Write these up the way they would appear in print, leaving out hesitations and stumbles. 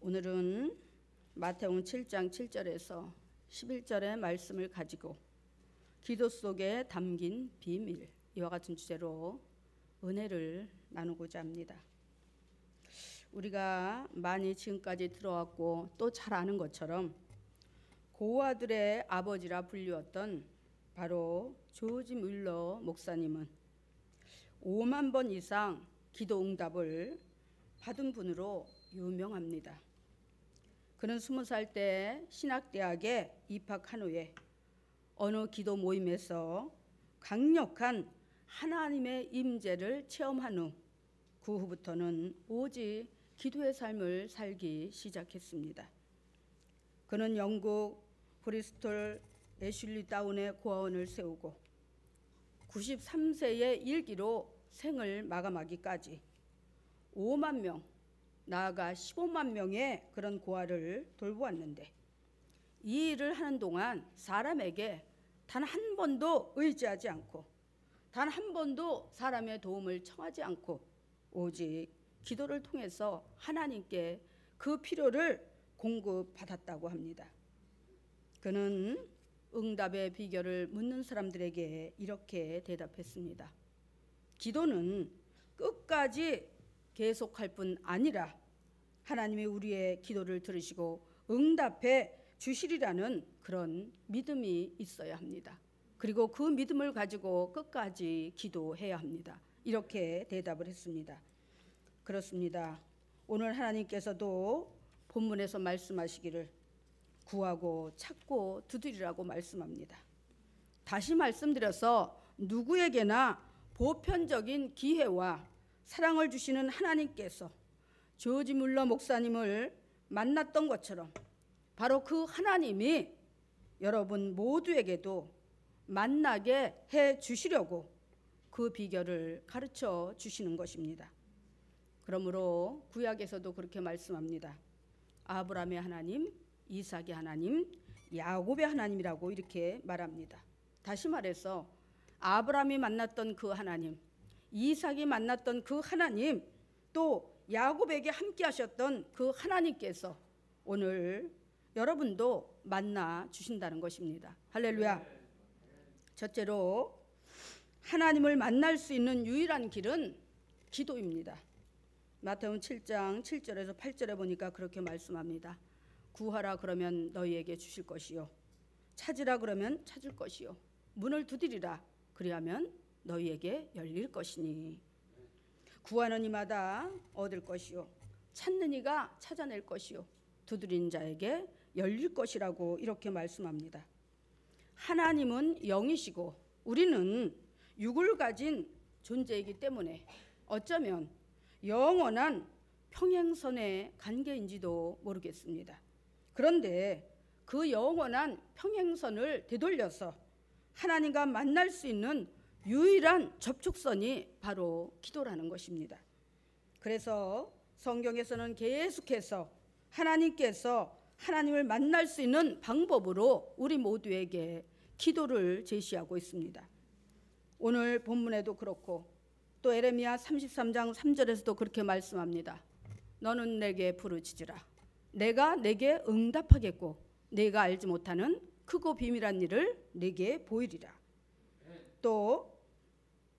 오늘은 마태복음 7장 7절에서 11절의 말씀을 가지고 기도 속에 담긴 비밀, 이와 같은 주제로 은혜를 나누고자 합니다. 우리가 많이 지금까지 들어왔고 또 잘 아는 것처럼 고아들의 아버지라 불리웠던 바로 조지 뮬러 목사님은 5만 번 이상 기도 응답을 받은 분으로 유명합니다. 그는 20살 때 신학대학에 입학한 후에 어느 기도 모임에서 강력한 하나님의 임재를 체험한 후 그 후부터는 오직 기도의 삶을 살기 시작했습니다. 그는 영국 브리스톨 애슐리 다운의 고아원을 세우고 93세의 일기로 생을 마감하기까지 5만 명, 나아가 15만 명의 그런 고아를 돌보았는데, 이 일을 하는 동안 사람에게 단 한 번도 의지하지 않고 단 한 번도 사람의 도움을 청하지 않고 오직 기도를 통해서 하나님께 그 필요를 공급받았다고 합니다. 그는 응답의 비결을 묻는 사람들에게 이렇게 대답했습니다. 기도는 끝까지 계속할 뿐 아니라 하나님이 우리의 기도를 들으시고 응답해 주시리라는 그런 믿음이 있어야 합니다. 그리고 그 믿음을 가지고 끝까지 기도해야 합니다. 이렇게 대답을 했습니다. 그렇습니다. 오늘 하나님께서도 본문에서 말씀하시기를 구하고 찾고 두드리라고 말씀합니다. 다시 말씀드려서 누구에게나 보편적인 기회와 사랑을 주시는 하나님께서 조지 뮬러 목사님을 만났던 것처럼 바로 그 하나님이 여러분 모두에게도 만나게 해 주시려고 그 비결을 가르쳐 주시는 것입니다. 그러므로 구약에서도 그렇게 말씀합니다. 아브라함의 하나님, 이삭의 하나님, 야곱의 하나님이라고 이렇게 말합니다. 다시 말해서 아브라함이 만났던 그 하나님, 이삭이 만났던 그 하나님, 또 야곱에게 함께 하셨던 그 하나님께서 오늘 여러분도 만나 주신다는 것입니다. 할렐루야. 첫째로 하나님을 만날 수 있는 유일한 길은 기도입니다. 마태복음 7장 7절에서 8절에 보니까 그렇게 말씀합니다. 구하라 그러면 너희에게 주실 것이요, 찾으라 그러면 찾을 것이요, 문을 두드리라 그리하면 너희에게 열릴 것이니. 구하는 이마다 얻을 것이요, 찾는 이가 찾아낼 것이요, 두드리는 자에게 열릴 것이라고 이렇게 말씀합니다. 하나님은 영이시고 우리는 육을 가진 존재이기 때문에 어쩌면 영원한 평행선의 관계인지도 모르겠습니다. 그런데 그 영원한 평행선을 되돌려서 하나님과 만날 수 있는 유일한 접촉선이 바로 기도라는 것입니다. 그래서 성경에서는 계속해서 하나님께서 하나님을 만날 수 있는 방법으로 우리 모두에게 기도를 제시하고 있습니다. 오늘 본문에도 그렇고 또 에레미야 33장 3절에서도 그렇게 말씀합니다. 너는 내게 부르짖으라. 내가 내게 응답하겠고 내가 알지 못하는 크고 비밀한 일을 내게 보이리라. 또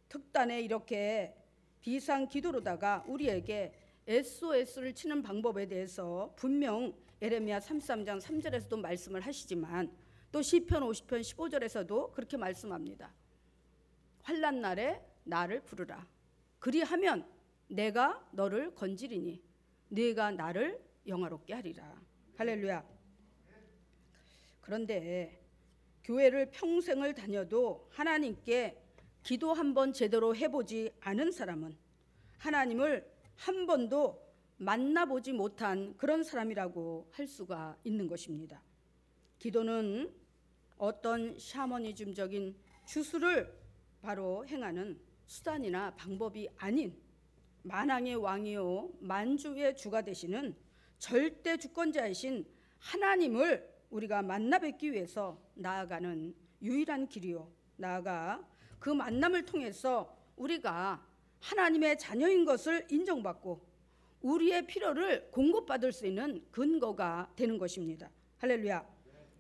특단에 이렇게 비상 기도로다가 우리에게 SOS를 치는 방법에 대해서 분명 에레미야 33장 3절에서도 말씀을 하시지만 또 시편 50편 15절에서도 그렇게 말씀합니다. 환난 날에 나를 부르라. 그리하면 내가 너를 건지리니 네가 나를 영화롭게 하리라. 할렐루야. 그런데 교회를 평생을 다녀도 하나님께 기도 한번 제대로 해보지 않은 사람은 하나님을 한 번도 만나보지 못한 그런 사람이라고 할 수가 있는 것입니다. 기도는 어떤 샤머니즘적인 주술을 바로 행하는 수단이나 방법이 아닌 만왕의 왕이요 만주의 주가 되시는 절대 주권자이신 하나님을 우리가 만나 뵙기 위해서 나아가는 유일한 길이요, 나아가 그 만남을 통해서 우리가 하나님의 자녀인 것을 인정받고 우리의 필요를 공급받을 수 있는 근거가 되는 것입니다. 할렐루야.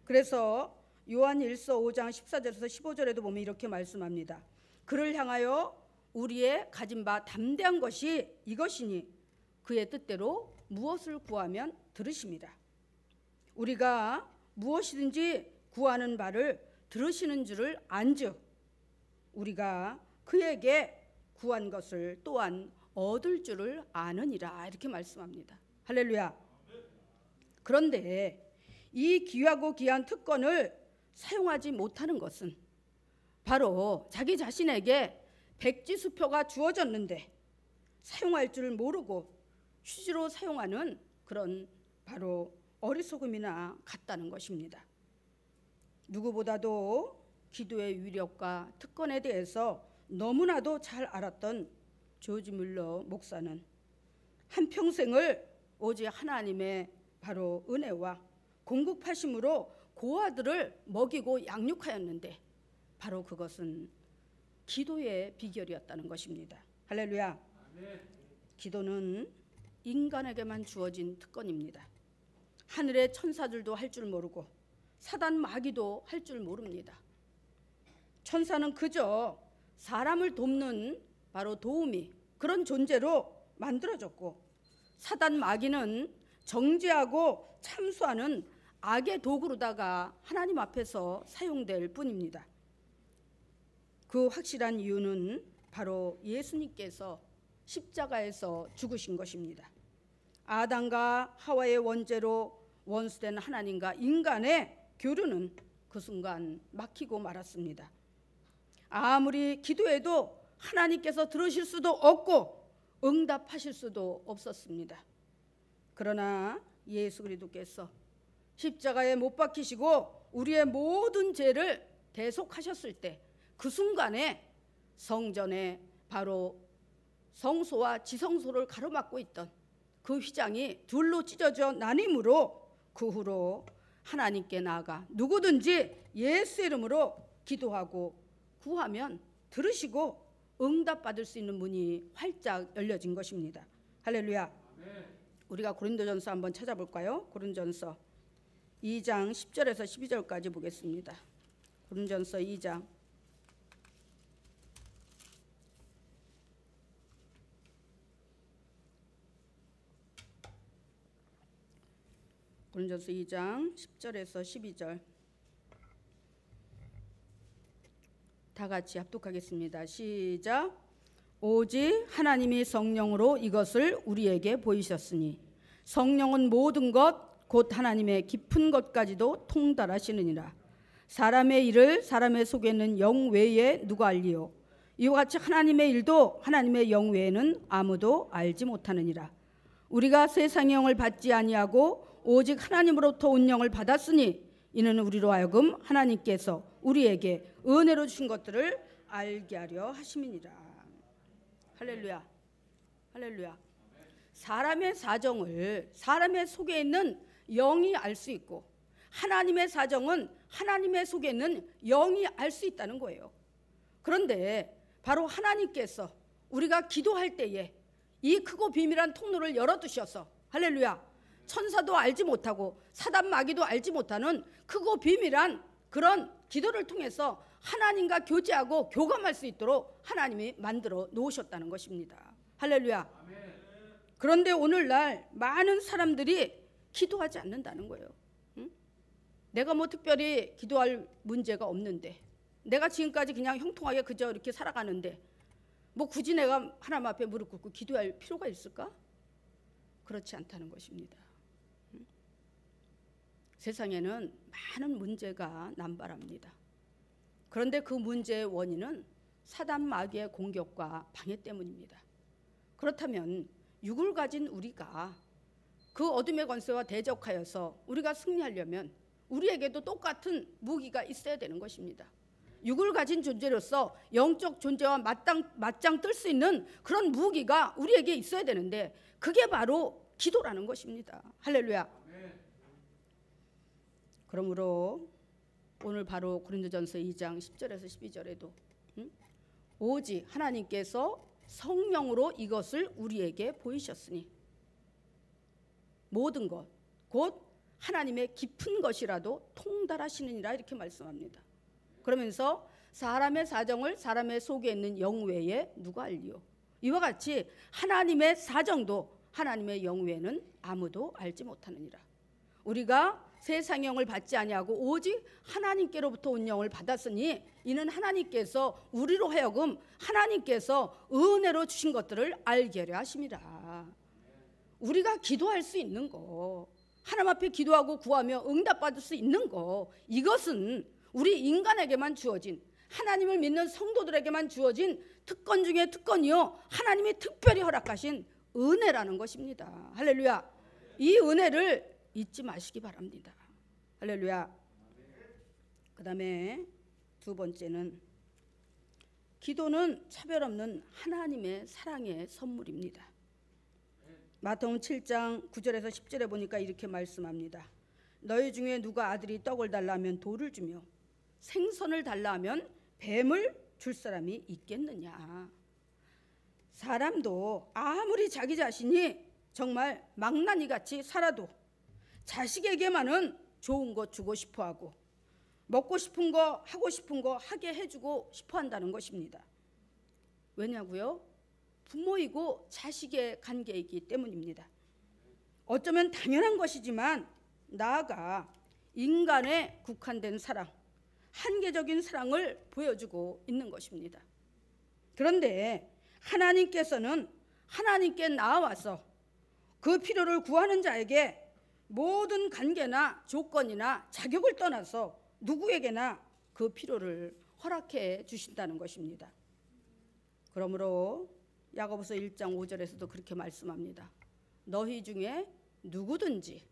그래서 요한 1서 5장 14절에서 15절에도 보면 이렇게 말씀합니다. 그를 향하여 우리의 가진 바 담대한 것이 이것이니 그의 뜻대로 무엇을 구하면 들으십니다. 우리가 무엇이든지 구하는 바를 들으시는 줄을 안즉 우리가 그에게 구한 것을 또한 얻을 줄을 아느니라, 이렇게 말씀합니다. 할렐루야. 그런데 이 귀하고 귀한 특권을 사용하지 못하는 것은 바로 자기 자신에게 백지수표가 주어졌는데 사용할 줄 모르고 휴지로 사용하는 그런 바로 어리석음이나 같다는 것입니다. 누구보다도 기도의 위력과 특권에 대해서 너무나도 잘 알았던 조지 뮬러 목사는 한평생을 오직 하나님의 바로 은혜와 공급하심으로 고아들을 먹이고 양육하였는데 바로 그것은 기도의 비결이었다는 것입니다. 할렐루야. 기도는 인간에게만 주어진 특권입니다. 하늘의 천사들도 할 줄 모르고 사단 마귀도 할 줄 모릅니다. 천사는 그저 사람을 돕는 바로 도우미, 그런 존재로 만들어졌고 사단 마귀는 정죄하고 참수하는 악의 도구로다가 하나님 앞에서 사용될 뿐입니다. 그 확실한 이유는 바로 예수님께서 십자가에서 죽으신 것입니다. 아담과 하와의 원죄로 원수된 하나님과 인간의 교류는 그 순간 막히고 말았습니다. 아무리 기도해도 하나님께서 들으실 수도 없고 응답하실 수도 없었습니다. 그러나 예수 그리스도께서 십자가에 못 박히시고 우리의 모든 죄를 대속하셨을 때 그 순간에 성전에 바로 성소와 지성소를 가로막고 있던 그 휘장이 둘로 찢어져 나뉘므로 그 후로 하나님께 나아가 누구든지 예수 이름으로 기도하고 구하면 들으시고 응답받을 수 있는 문이 활짝 열려진 것입니다. 할렐루야. 우리가 고린도전서 한번 찾아볼까요? 고린도전서 2장 10절에서 12절까지 보겠습니다. 고린도전서 2장 고린도전서 2장 10절에서 12절 다 같이 합독하겠습니다. 시작. 오직 하나님이 성령으로 이것을 우리에게 보이셨으니 성령은 모든 것 곧 하나님의 깊은 것까지도 통달하시느니라. 사람의 일을 사람의 속에는 영 외에 누가 알리요? 이와 같이 하나님의 일도 하나님의 영 외에는 아무도 알지 못하느니라. 우리가 세상의 영을 받지 아니하고 오직 하나님으로부터 온 영을 받았으니 이는 우리로 하여금 하나님께서 우리에게 은혜로 주신 것들을 알게 하려 하심이니라. 할렐루야. 할렐루야. 사람의 사정을 사람의 속에 있는 영이 알 수 있고 하나님의 사정은 하나님의 속에 있는 영이 알 수 있다는 거예요. 그런데 바로 하나님께서 우리가 기도할 때에 이 크고 비밀한 통로를 열어두셔서 할렐루야, 천사도 알지 못하고 사단 마귀도 알지 못하는 크고 비밀한 그런 기도를 통해서 하나님과 교제하고 교감할 수 있도록 하나님이 만들어 놓으셨다는 것입니다. 할렐루야. 그런데 오늘날 많은 사람들이 기도하지 않는다는 거예요. 응? 내가 뭐 특별히 기도할 문제가 없는데, 내가 지금까지 그냥 형통하게 그저 이렇게 살아가는데 뭐 굳이 내가 하나님 앞에 무릎 꿇고 기도할 필요가 있을까? 그렇지 않다는 것입니다. 응? 세상에는 많은 문제가 남발합니다. 그런데 그 문제의 원인은 사단 마귀의 공격과 방해 때문입니다. 그렇다면 육을 가진 우리가 그 어둠의 권세와 대적하여서 우리가 승리하려면 우리에게도 똑같은 무기가 있어야 되는 것입니다. 육을 가진 존재로서 영적 존재와 맞짱 뜰 수 있는 그런 무기가 우리에게 있어야 되는데 그게 바로 기도라는 것입니다. 할렐루야. 그러므로 오늘 바로 고린도전서 2장 10절에서 12절에도 오직 하나님께서 성령으로 이것을 우리에게 보이셨으니 모든 것 곧 하나님의 깊은 것이라도 통달하시느니라 이렇게 말씀합니다. 그러면서 사람의 사정을 사람의 속에 있는 영 외에 누가 알리요? 이와 같이 하나님의 사정도 하나님의 영 외에는 아무도 알지 못하느니라. 우리가 세상 영을 받지 아니하고 오직 하나님께로부터 온 영을 받았으니 이는 하나님께서 우리로 하여금 하나님께서 은혜로 주신 것들을 알게 하려 하심이라. 우리가 기도할 수 있는 거, 하나님 앞에 기도하고 구하며 응답받을 수 있는 거, 이것은 우리 인간에게만 주어진, 하나님을 믿는 성도들에게만 주어진 특권 중에 특권이요 하나님이 특별히 허락하신 은혜라는 것입니다. 할렐루야. 이 은혜를 잊지 마시기 바랍니다. 할렐루야. 그 다음에 두 번째는 기도는 차별 없는 하나님의 사랑의 선물입니다. 마태복음 7장 9절에서 10절에 보니까 이렇게 말씀합니다. 너희 중에 누가 아들이 떡을 달라 하면 돌을 주며 생선을 달라 하면 뱀을 줄 사람이 있겠느냐. 사람도 아무리 자기 자신이 정말 망나니 같이 살아도 자식에게만은 좋은 거 주고 싶어하고 먹고 싶은 거 하고 싶은 거 하게 해주고 싶어한다는 것입니다. 왜냐고요? 부모이고 자식의 관계이기 때문입니다. 어쩌면 당연한 것이지만 나아가 인간에 국한된 사랑, 한계적인 사랑을 보여주고 있는 것입니다. 그런데 하나님께서는 하나님께 나아와서 그 필요를 구하는 자에게 모든 관계나 조건이나 자격을 떠나서 누구에게나 그 필요를 허락해 주신다는 것입니다. 그러므로 야고보서 1장 5절에서도 그렇게 말씀합니다. 너희 중에 누구든지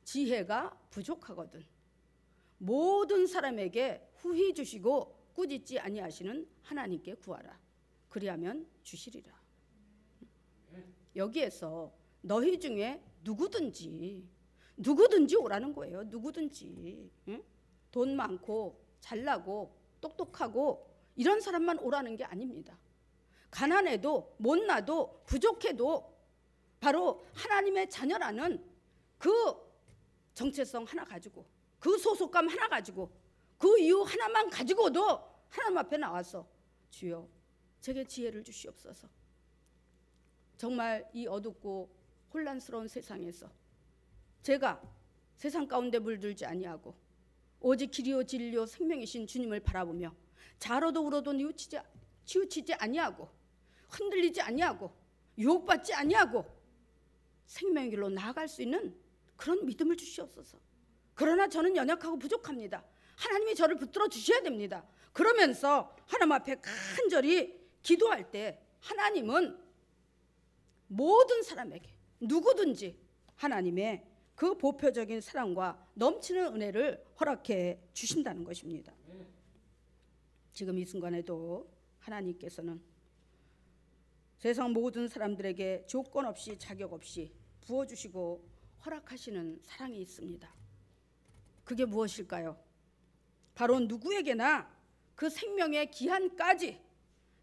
지혜가 부족하거든 모든 사람에게 후히 주시고 꾸짖지 아니하시는 하나님께 구하라. 그리하면 주시리라. 여기에서 너희 중에 누구든지 오라는 거예요. 누구든지. 응? 돈 많고 잘나고 똑똑하고 이런 사람만 오라는 게 아닙니다. 가난해도 못나도 부족해도 바로 하나님의 자녀라는 그 정체성 하나 가지고 그 소속감 하나 가지고 그 이유 하나만 가지고도 하나님 앞에 나와서 주여 제게 지혜를 주시옵소서. 정말 이 어둡고 혼란스러운 세상에서 제가 세상 가운데 물들지 아니하고 오직 길이요 진리요 생명이신 주님을 바라보며 자로도 울어도 치우치지 아니하고 흔들리지 아니하고 유혹받지 아니하고 생명의 길로 나아갈 수 있는 그런 믿음을 주시옵소서. 그러나 저는 연약하고 부족합니다. 하나님이 저를 붙들어 주셔야 됩니다. 그러면서 하나님 앞에 간절히 기도할 때 하나님은 모든 사람에게 누구든지 하나님의 그 보편적인 사랑과 넘치는 은혜를 허락해 주신다는 것입니다. 지금 이 순간에도 하나님께서는 세상 모든 사람들에게 조건 없이 자격 없이 부어주시고 허락하시는 사랑이 있습니다. 그게 무엇일까요? 바로 누구에게나 그 생명의 기한까지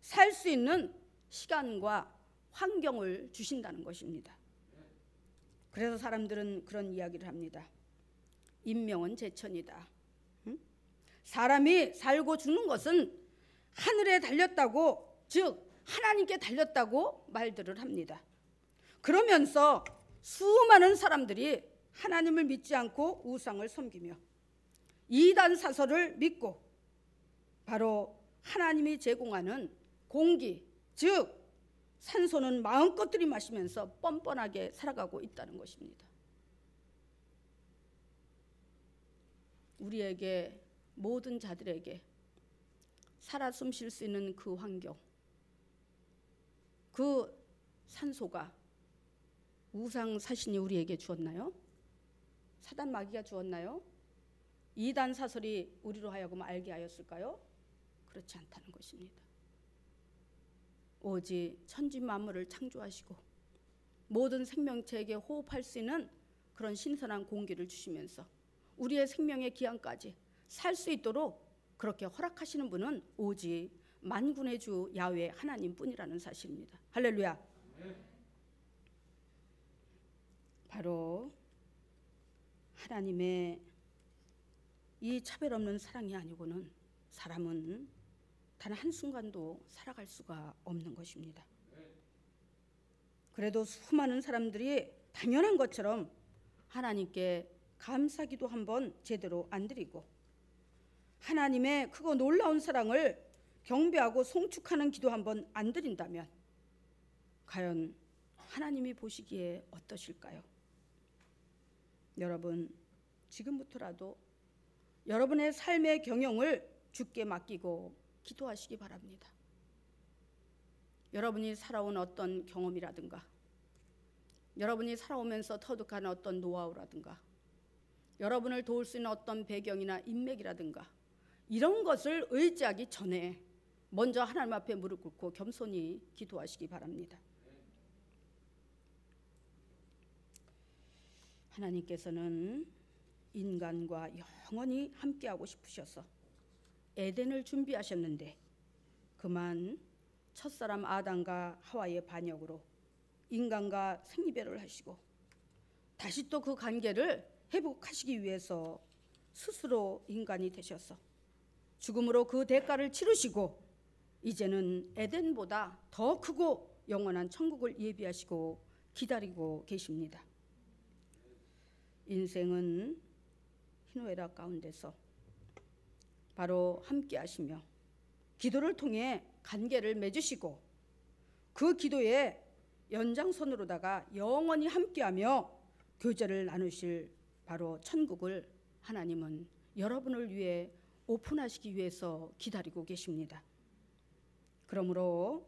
살 수 있는 시간과 환경을 주신다는 것입니다. 그래서 사람들은 그런 이야기를 합니다. 인명은 제천이다. 사람이 살고 죽는 것은 하늘에 달렸다고, 즉 하나님께 달렸다고 말들을 합니다. 그러면서 수많은 사람들이 하나님을 믿지 않고 우상을 섬기며 이단 사설을 믿고 바로 하나님이 제공하는 공기, 즉 산소는 마음껏 들이마시면서 뻔뻔하게 살아가고 있다는 것입니다. 우리에게 모든 자들에게 살아 숨 쉴 수 있는 그 환경, 그 산소가 우상 사신이 우리에게 주었나요? 사단 마귀가 주었나요? 이단 사설이 우리로 하여금 알게 하였을까요? 그렇지 않다는 것입니다. 오직 천지 만물을 창조하시고 모든 생명체에게 호흡할 수 있는 그런 신선한 공기를 주시면서 우리의 생명의 기한까지 살 수 있도록 그렇게 허락하시는 분은 오직 만군의 주 야훼 하나님뿐이라는 사실입니다. 할렐루야. 바로 하나님의 이 차별 없는 사랑이 아니고는 사람은 단 한순간도 살아갈 수가 없는 것입니다. 그래도 수많은 사람들이 당연한 것처럼 하나님께 감사기도 한번 제대로 안 드리고 하나님의 크고 놀라운 사랑을 경배하고 송축하는 기도 한번 안 드린다면 과연 하나님이 보시기에 어떠실까요? 여러분, 지금부터라도 여러분의 삶의 경영을 주께 맡기고 기도하시기 바랍니다. 여러분이 살아온 어떤 경험이라든가 여러분이 살아오면서 터득한 어떤 노하우라든가 여러분을 도울 수 있는 어떤 배경이나 인맥이라든가 이런 것을 의지하기 전에 먼저 하나님 앞에 무릎 꿇고 겸손히 기도하시기 바랍니다. 하나님께서는 인간과 영원히 함께하고 싶으셔서 에덴을 준비하셨는데 그만 첫사람 아담과 하와의 반역으로 인간과 생리배를 하시고 다시 또 그 관계를 회복하시기 위해서 스스로 인간이 되셔서 죽음으로 그 대가를 치르시고 이제는 에덴보다 더 크고 영원한 천국을 예비하시고 기다리고 계십니다. 인생은 희노애락 가운데서 바로 함께 하시며 기도를 통해 관계를 맺으시고 그 기도의 연장선으로다가 영원히 함께하며 교제를 나누실 바로 천국을 하나님은 여러분을 위해 오픈하시기 위해서 기다리고 계십니다. 그러므로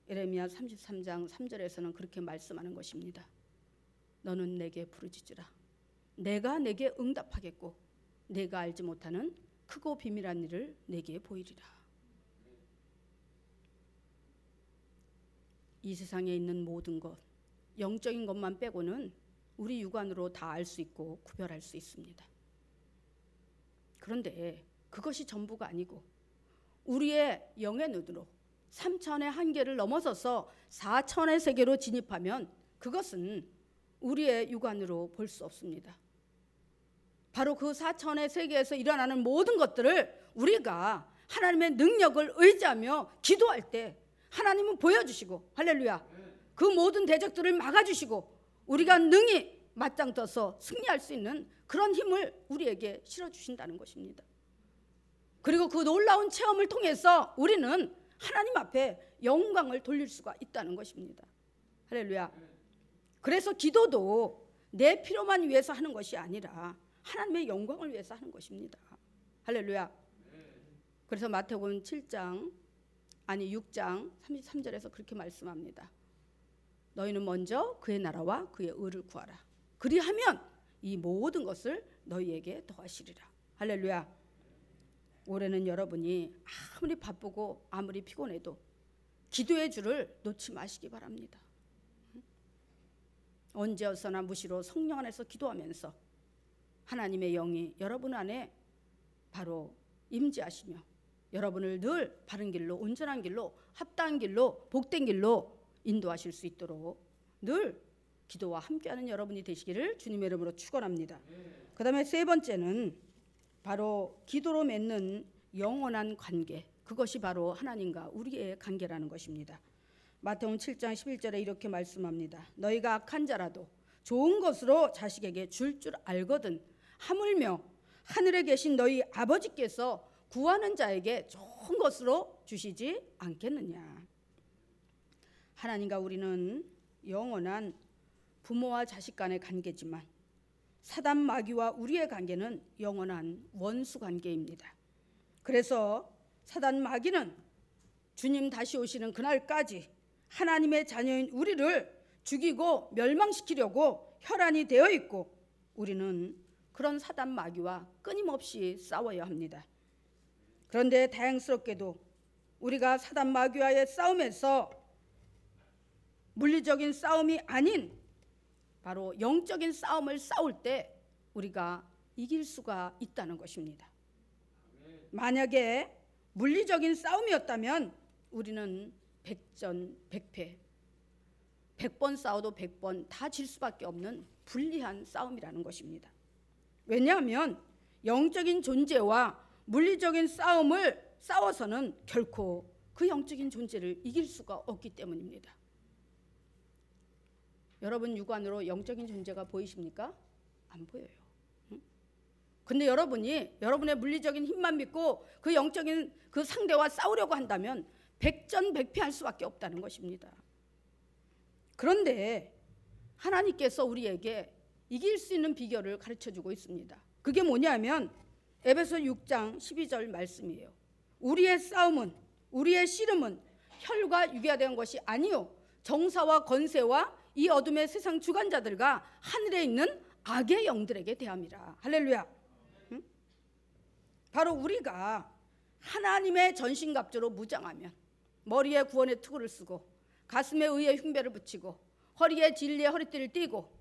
예레미야 33장 3절에서는 그렇게 말씀하는 것입니다. 너는 내게 부르짖으라. 내가 내게 응답하겠고 내가 알지 못하는 크고 비밀한 일을 내게 보이리라. 이 세상에 있는 모든 것, 영적인 것만 빼고는 우리 육안으로 다 알 수 있고 구별할 수 있습니다. 그런데 그것이 전부가 아니고 우리의 영의 눈으로 3차원의 한계를 넘어서서 4차원의 세계로 진입하면 그것은 우리의 육안으로 볼 수 없습니다. 바로 그 4차원의 세계에서 일어나는 모든 것들을 우리가 하나님의 능력을 의지하며 기도할 때 하나님은 보여주시고 할렐루야 그 모든 대적들을 막아주시고 우리가 능히 맞짱 떠서 승리할 수 있는 그런 힘을 우리에게 실어주신다는 것입니다. 그리고 그 놀라운 체험을 통해서 우리는 하나님 앞에 영광을 돌릴 수가 있다는 것입니다. 할렐루야. 그래서 기도도 내 필요만 위해서 하는 것이 아니라 하나님의 영광을 위해서 하는 것입니다. 할렐루야. 그래서 마태복음 6장 33절에서 그렇게 말씀합니다. 너희는 먼저 그의 나라와 그의 의를 구하라. 그리하면 이 모든 것을 너희에게 더하시리라. 할렐루야. 올해는 여러분이 아무리 바쁘고 아무리 피곤해도 기도의 줄을 놓지 마시기 바랍니다. 언제 어서나 무시로 성령 안에서 기도하면서 하나님의 영이 여러분 안에 바로 임재하시며 여러분을 늘 바른 길로 온전한 길로 합당한 길로 복된 길로 인도하실 수 있도록 늘 기도와 함께하는 여러분이 되시기를 주님의 이름으로 축원합니다. 그 다음에 세 번째는 바로 기도로 맺는 영원한 관계, 그것이 바로 하나님과 우리의 관계라는 것입니다. 마태복음 7장 11절에 이렇게 말씀합니다. 너희가 악한 자라도 좋은 것으로 자식에게 줄 알거든 하물며 하늘에 계신 너희 아버지께서 구하는 자에게 좋은 것으로 주시지 않겠느냐. 하나님과 우리는 영원한 부모와 자식 간의 관계지만 사단 마귀와 우리의 관계는 영원한 원수 관계입니다. 그래서 사단 마귀는 주님 다시 오시는 그날까지 하나님의 자녀인 우리를 죽이고 멸망시키려고 혈안이 되어 있고 우리는 그런 사단 마귀와 끊임없이 싸워야 합니다. 그런데 다행스럽게도 우리가 사단 마귀와의 싸움에서 물리적인 싸움이 아닌 바로 영적인 싸움을 싸울 때 우리가 이길 수가 있다는 것입니다. 만약에 물리적인 싸움이었다면 우리는 백전백패, 100번 싸워도 100번 다 질 수밖에 없는 불리한 싸움이라는 것입니다. 왜냐하면 영적인 존재와 물리적인 싸움을 싸워서는 결코 그 영적인 존재를 이길 수가 없기 때문입니다. 여러분 육안으로 영적인 존재가 보이십니까? 안 보여요. 근데 여러분이 여러분의 물리적인 힘만 믿고 그 영적인 그 상대와 싸우려고 한다면 백전백패할 수밖에 없다는 것입니다. 그런데 하나님께서 우리에게 이길 수 있는 비결을 가르쳐주고 있습니다. 그게 뭐냐면 에베소 6장 12절 말씀이에요. 우리의 싸움은, 우리의 씨름은 혈과 육에 대한 것이 아니요 정사와 권세와 이 어둠의 세상 주관자들과 하늘에 있는 악의 영들에게 대함이라. 할렐루야. 응? 바로 우리가 하나님의 전신갑주로 무장하면 머리에 구원의 투구를 쓰고 가슴에 의의 흉배를 붙이고 허리에 진리의 허리띠를 띠고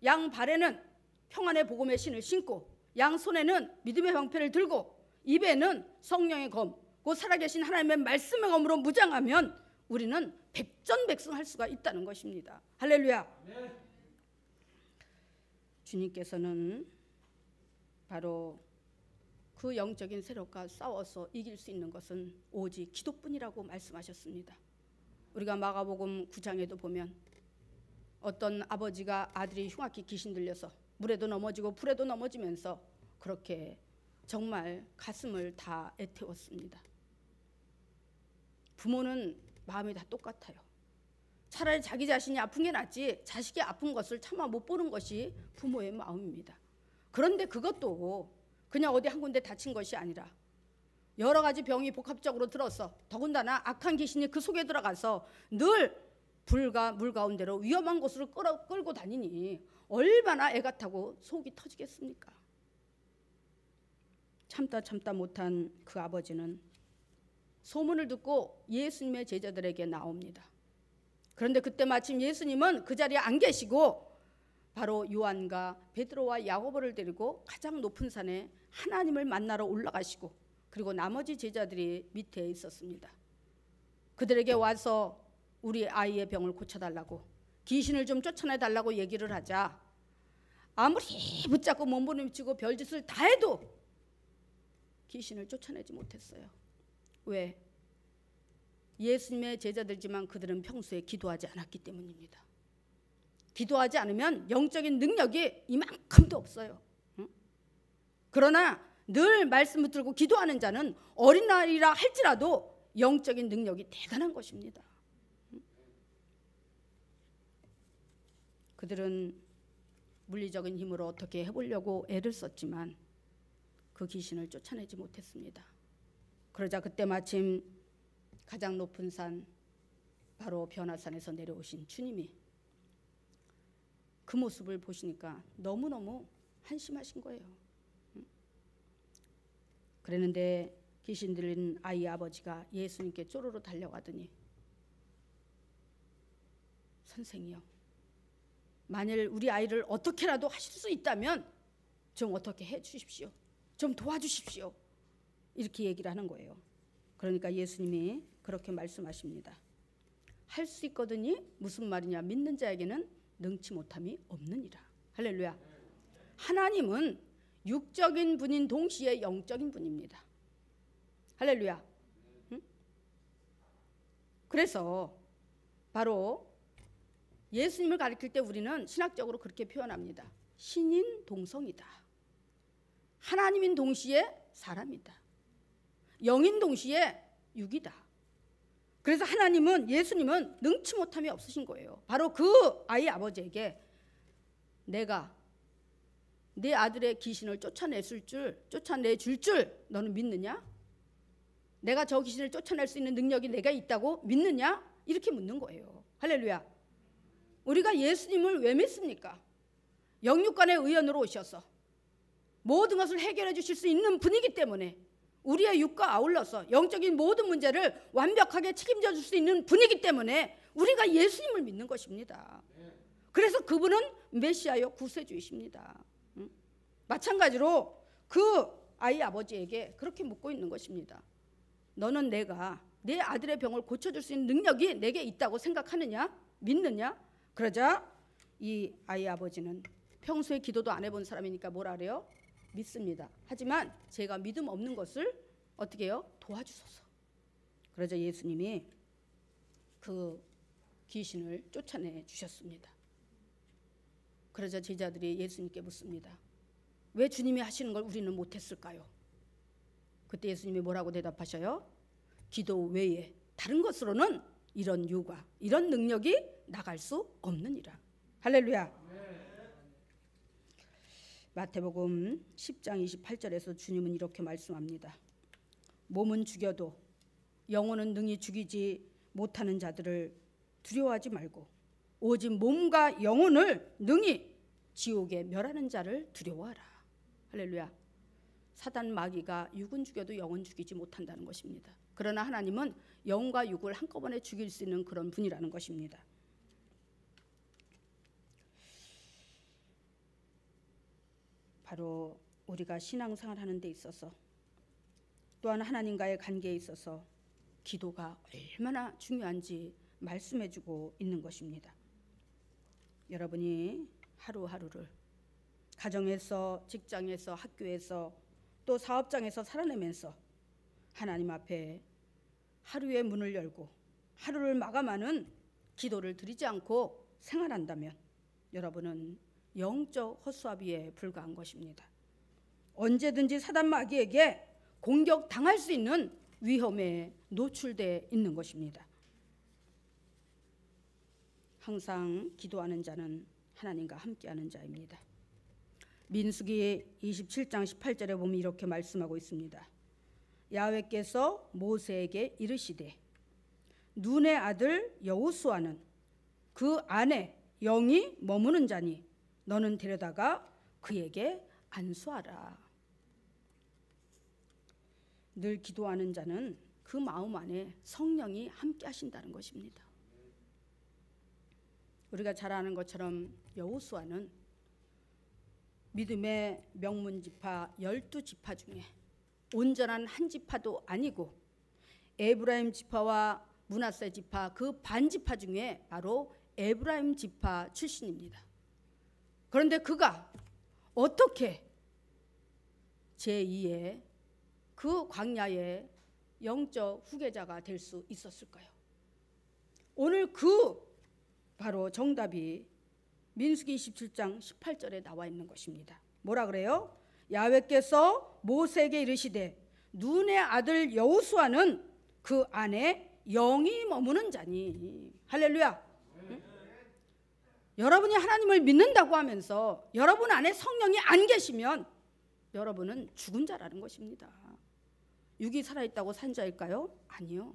양 발에는 평안의 복음의 신을 신고 양 손에는 믿음의 방패를 들고 입에는 성령의 검, 곧 살아계신 하나님의 말씀의 검으로 무장하면 우리는 백전백승할 수가 있다는 것입니다. 할렐루야. 네. 주님께서는 바로 그 영적인 세력과 싸워서 이길 수 있는 것은 오직 기도뿐이라고 말씀하셨습니다. 우리가 마가복음 9장에도 보면 어떤 아버지가 아들이 흉악히 귀신 들려서 물에도 넘어지고 불에도 넘어지면서 그렇게 정말 가슴을 다 애태웠습니다. 부모는 마음이 다 똑같아요. 차라리 자기 자신이 아픈 게 낫지 자식이 아픈 것을 차마 못 보는 것이 부모의 마음입니다. 그런데 그것도 그냥 어디 한 군데 다친 것이 아니라 여러 가지 병이 복합적으로 들어서 더군다나 악한 귀신이 그 속에 들어가서 늘 불과 물 가운데로 위험한 곳으로 끌고 다니니 얼마나 애가 타고 속이 터지겠습니까? 참다 못한 그 아버지는 소문을 듣고 예수님의 제자들에게 나옵니다. 그런데 그때 마침 예수님은 그 자리에 안 계시고 바로 요한과 베드로와 야고보를 데리고 가장 높은 산에 하나님을 만나러 올라가시고 그리고 나머지 제자들이 밑에 있었습니다. 그들에게 와서 우리 아이의 병을 고쳐달라고 귀신을 좀 쫓아내달라고 얘기를 하자 아무리 붙잡고 몸부림치고 별짓을 다 해도 귀신을 쫓아내지 못했어요. 왜? 예수님의 제자들지만 그들은 평소에 기도하지 않았기 때문입니다. 기도하지 않으면 영적인 능력이 이만큼도 없어요. 응? 그러나 늘 말씀 붙들고 기도하는 자는 어린아이라 할지라도 영적인 능력이 대단한 것입니다. 그들은 물리적인 힘으로 어떻게 해보려고 애를 썼지만 그 귀신을 쫓아내지 못했습니다. 그러자 그때 마침 가장 높은 산 바로 변화산에서 내려오신 주님이 그 모습을 보시니까 너무너무 한심하신 거예요. 그랬는데 귀신 들린 아이 아버지가 예수님께 쪼르르 달려가더니 선생이요, 만일 우리 아이를 어떻게라도 하실 수 있다면 좀 어떻게 해 주십시오. 좀 도와주십시오. 이렇게 얘기를 하는 거예요. 그러니까 예수님이 그렇게 말씀하십니다. 할 수 있거든요. 무슨 말이냐? 믿는 자에게는 능치 못함이 없느니라. 할렐루야. 하나님은 육적인 분인 동시에 영적인 분입니다. 할렐루야. 응? 그래서 바로 예수님을 가리킬 때 우리는 신학적으로 그렇게 표현합니다. 신인 동성이다. 하나님인 동시에 사람이다. 영인 동시에 육이다. 그래서 하나님은, 예수님은 능치 못함이 없으신 거예요. 바로 그 아이 아버지에게 내가 내 아들의 귀신을 쫓아내줄 줄 너는 믿느냐? 내가 저 귀신을 쫓아낼 수 있는 능력이 내가 있다고 믿느냐? 이렇게 묻는 거예요. 할렐루야. 우리가 예수님을 왜 믿습니까? 영육간의 의원으로 오셔서 모든 것을 해결해 주실 수 있는 분이기 때문에 우리의 육과 아울러서 영적인 모든 문제를 완벽하게 책임져 줄 수 있는 분이기 때문에 우리가 예수님을 믿는 것입니다. 그래서 그분은 메시아요 구세주이십니다. 마찬가지로 그 아이 아버지에게 그렇게 묻고 있는 것입니다. 너는 내가 내 아들의 병을 고쳐줄 수 있는 능력이 내게 있다고 생각하느냐? 믿느냐? 그러자 이 아이 아버지는 평소에 기도도 안 해본 사람이니까 뭐라 그래요? 믿습니다. 하지만 제가 믿음 없는 것을 어떻게 해요? 도와주소서. 그러자 예수님이 그 귀신을 쫓아내 주셨습니다. 그러자 제자들이 예수님께 묻습니다. 왜 주님이 하시는 걸 우리는 못했을까요? 그때 예수님이 뭐라고 대답하셔요? 기도 외에 다른 것으로는 이런 유가, 이런 능력이 나갈 수 없느니라. 할렐루야. 마태복음 10장 28절에서 주님은 이렇게 말씀합니다. 몸은 죽여도 영혼은 능히 죽이지 못하는 자들을 두려워하지 말고 오직 몸과 영혼을 능히 지옥에 멸하는 자를 두려워하라. 할렐루야. 사단 마귀가 육은 죽여도 영혼 죽이지 못한다는 것입니다. 그러나 하나님은 영과 육을 한꺼번에 죽일 수 있는 그런 분이라는 것입니다. 바로 우리가 신앙생활 하는 데 있어서 또한 하나님과의 관계에 있어서 기도가 얼마나 중요한지 말씀해주고 있는 것입니다. 여러분이 하루하루를 가정에서, 직장에서, 학교에서 또 사업장에서 살아내면서 하나님 앞에 하루의 문을 열고 하루를 마감하는 기도를 드리지 않고 생활한다면 여러분은 영적 헛수아비에 불과한 것입니다. 언제든지 사단 마귀에게 공격당할 수 있는 위험에 노출되어 있는 것입니다. 항상 기도하는 자는 하나님과 함께하는 자입니다. 민수기 27장 18절에 보면 이렇게 말씀하고 있습니다. 야훼께서 모세에게 이르시되 눈의 아들 여호수아는 그 안에 영이 머무는 자니 너는 데려다가 그에게 안수하라. 늘 기도하는 자는 그 마음 안에 성령이 함께 하신다는 것입니다. 우리가 잘 아는 것처럼 여호수아는 믿음의 명문지파 12지파 중에 온전한 한 지파도 아니고 에브라임 지파와 므낫세 지파 그 반지파 중에 바로 에브라임 지파 출신입니다. 그런데 그가 어떻게 제2의 그 광야의 영적 후계자가 될 수 있었을까요? 오늘 그 바로 정답이 민수기 27장 18절에 나와 있는 것입니다. 뭐라 그래요? 야훼께서 모세에게 이르시되 눈의 아들 여호수아는 그 안에 영이 머무는 자니. 할렐루야. 응? 여러분이 하나님을 믿는다고 하면서 여러분 안에 성령이 안 계시면 여러분은 죽은 자라는 것입니다. 육이 살아있다고 산 자일까요? 아니요.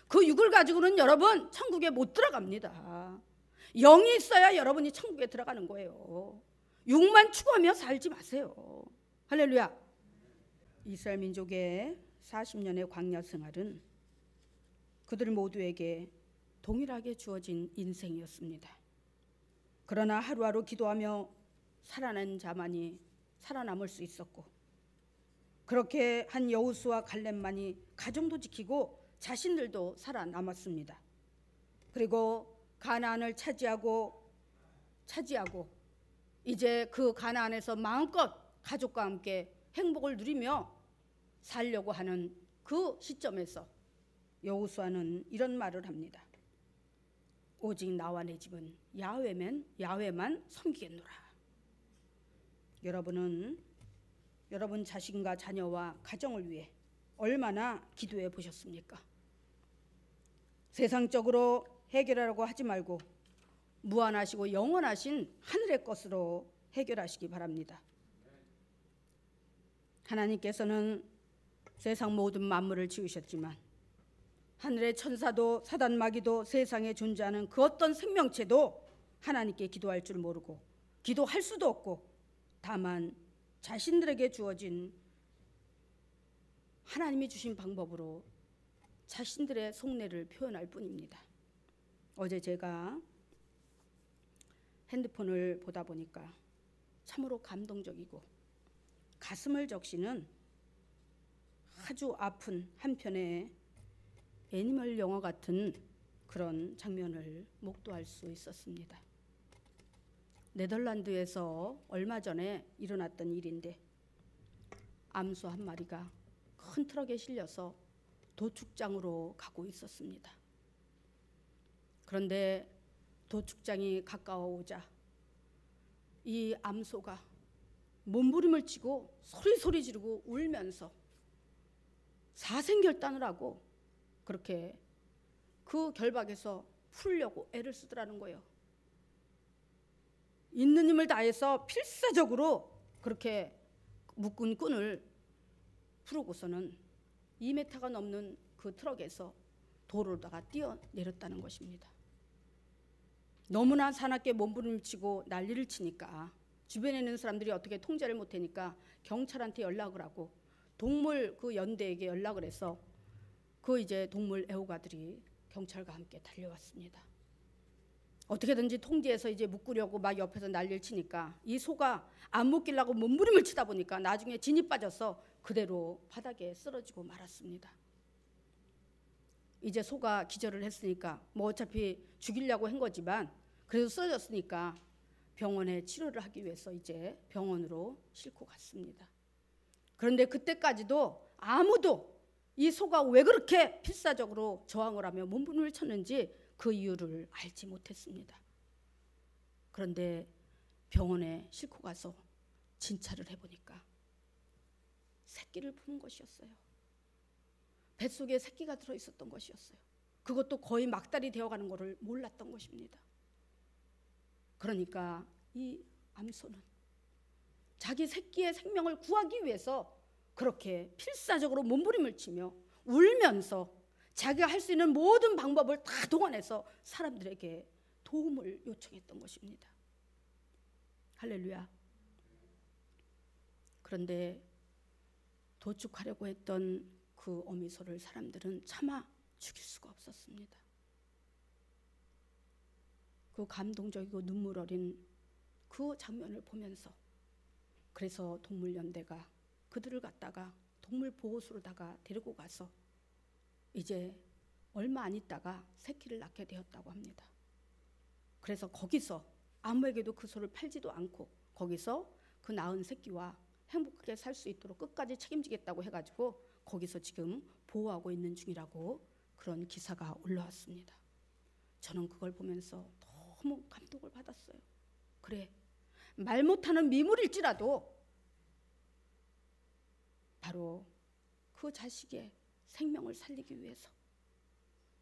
그 육을 가지고는 여러분 천국에 못 들어갑니다. 영이 있어야 여러분이 천국에 들어가는 거예요. 육만 추구하며 살지 마세요. 할렐루야. 이스라엘 민족의 40년의 광야 생활은 그들 모두에게 동일하게 주어진 인생이었습니다. 그러나 하루하루 기도하며 살아난 자만이 살아남을 수 있었고 그렇게 한 여호수아 갈렙만이 가정도 지키고 자신들도 살아남았습니다. 그리고 가나안을 차지하고 이제 그 가나안에서 마음껏 가족과 함께 행복을 누리며 살려고 하는 그 시점에서 여호수아는 이런 말을 합니다. 오직 나와 내 집은 야훼만 섬기겠노라. 여러분은 여러분 자신과 자녀와 가정을 위해 얼마나 기도해 보셨습니까? 세상적으로 해결하려고 하지 말고 무한하시고 영원하신 하늘의 것으로 해결하시기 바랍니다. 하나님께서는 세상 모든 만물을 지으셨지만 하늘의 천사도 사단 마귀도 세상에 존재하는 그 어떤 생명체도 하나님께 기도할 줄 모르고 기도할 수도 없고 다만 자신들에게 주어진 하나님이 주신 방법으로 자신들의 속내를 표현할 뿐입니다. 어제 제가 핸드폰을 보다 보니까 참으로 감동적이고 가슴을 적시는 아주 아픈 한편의 애니멀 영화 같은 그런 장면을 목도할 수 있었습니다. 네덜란드에서 얼마 전에 일어났던 일인데, 암소 한 마리가 큰 트럭에 실려서 도축장으로 가고 있었습니다. 그런데 도축장이 가까워오자 이 암소가 몸부림을 치고 소리 지르고 울면서 사생결단을 하고 그렇게 그 결박에서 풀려고 애를 쓰더라는 거예요. 있는 힘을 다해서 필사적으로 그렇게 묶은 끈을 풀고서는 2m가 넘는 그 트럭에서 도로로다가 뛰어내렸다는 것입니다. 너무나 사납게 몸부림치고 난리를 치니까 주변에 있는 사람들이 어떻게 통제를 못하니까 경찰한테 연락을 하고 동물 그 연대에게 연락을 해서 그 이제 동물 애호가들이 경찰과 함께 달려왔습니다. 어떻게든지 통제해서 이제 묶으려고 막 옆에서 난리를 치니까 이 소가 안 묶이려고 몸부림을 치다 보니까 나중에 진이 빠져서 그대로 바닥에 쓰러지고 말았습니다. 이제 소가 기절을 했으니까 뭐 어차피 죽이려고 한 거지만 그래도 쓰러졌으니까 병원에 치료를 하기 위해서 이제 병원으로 싣고 갔습니다. 그런데 그때까지도 아무도 이 소가 왜 그렇게 필사적으로 저항을 하며 몸부림을 쳤는지 그 이유를 알지 못했습니다. 그런데 병원에 싣고 가서 진찰을 해보니까 새끼를 푸는 것이었어요. 뱃속에 새끼가 들어있었던 것이었어요. 그것도 거의 막달이 되어가는 것을 몰랐던 것입니다. 그러니까 이 암소는 자기 새끼의 생명을 구하기 위해서 그렇게 필사적으로 몸부림을 치며 울면서 자기가 할 수 있는 모든 방법을 다 동원해서 사람들에게 도움을 요청했던 것입니다. 할렐루야. 그런데 도축하려고 했던 그 어미소를 사람들은 차마 죽일 수가 없었습니다. 그 감동적이고 눈물 어린 그 장면을 보면서 그래서 동물연대가 그들을 갖다가 동물보호소로다가 데리고 가서 이제 얼마 안 있다가 새끼를 낳게 되었다고 합니다. 그래서 거기서 아무에게도 그 소를 팔지도 않고 거기서 그 낳은 새끼와 행복하게 살 수 있도록 끝까지 책임지겠다고 해가지고 거기서 지금 보호하고 있는 중이라고 그런 기사가 올라왔습니다. 저는 그걸 보면서 너무 감동을 받았어요. 그래, 말 못하는 미물일지라도 바로 그 자식의 생명을 살리기 위해서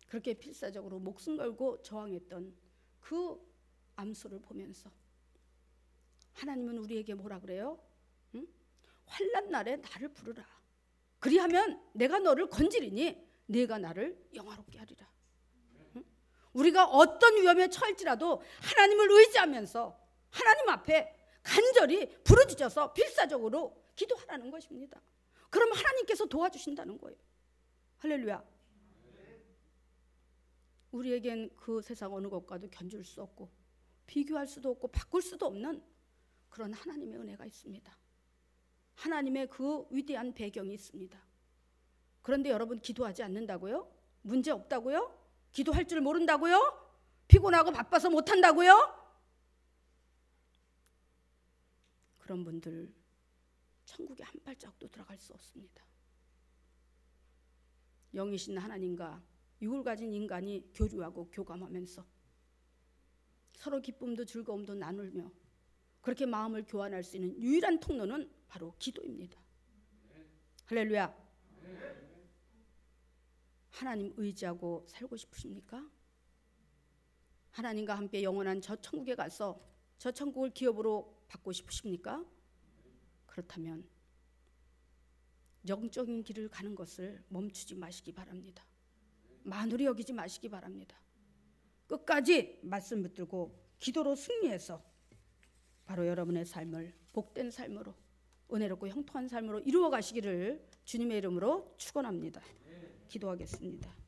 그렇게 필사적으로 목숨 걸고 저항했던 그 암소를 보면서 하나님은 우리에게 뭐라 그래요? 응? 환난 날에 나를 부르라. 그리하면 내가 너를 건지리니 네가 나를 영화롭게 하리라. 응? 우리가 어떤 위험에 처할지라도 하나님을 의지하면서 하나님 앞에 간절히 부르짖어서 필사적으로 기도하라는 것입니다. 그럼 하나님께서 도와주신다는 거예요. 할렐루야. 우리에겐 그 세상 어느 것과도 견줄 수 없고 비교할 수도 없고 바꿀 수도 없는 그런 하나님의 은혜가 있습니다. 하나님의 그 위대한 배경이 있습니다. 그런데 여러분 기도하지 않는다고요? 문제 없다고요? 기도할 줄 모른다고요? 피곤하고 바빠서 못한다고요? 그런 분들 천국에 한 발짝도 들어갈 수 없습니다. 영이신 하나님과 육을 가진 인간이 교류하고 교감하면서 서로 기쁨도 즐거움도 나누며 그렇게 마음을 교환할 수 있는 유일한 통로는 바로 기도입니다. 할렐루야. 하나님 의지하고 살고 싶으십니까? 하나님과 함께 영원한 저 천국에 가서 저 천국을 기업으로 받고 싶으십니까? 그렇다면 영적인 길을 가는 것을 멈추지 마시기 바랍니다. 만홀히 여기지 마시기 바랍니다. 끝까지 말씀 붙들고 기도로 승리해서 바로 여러분의 삶을 복된 삶으로 은혜롭고 형통한 삶으로 이루어 가시기를 주님의 이름으로 축원합니다. 기도하겠습니다.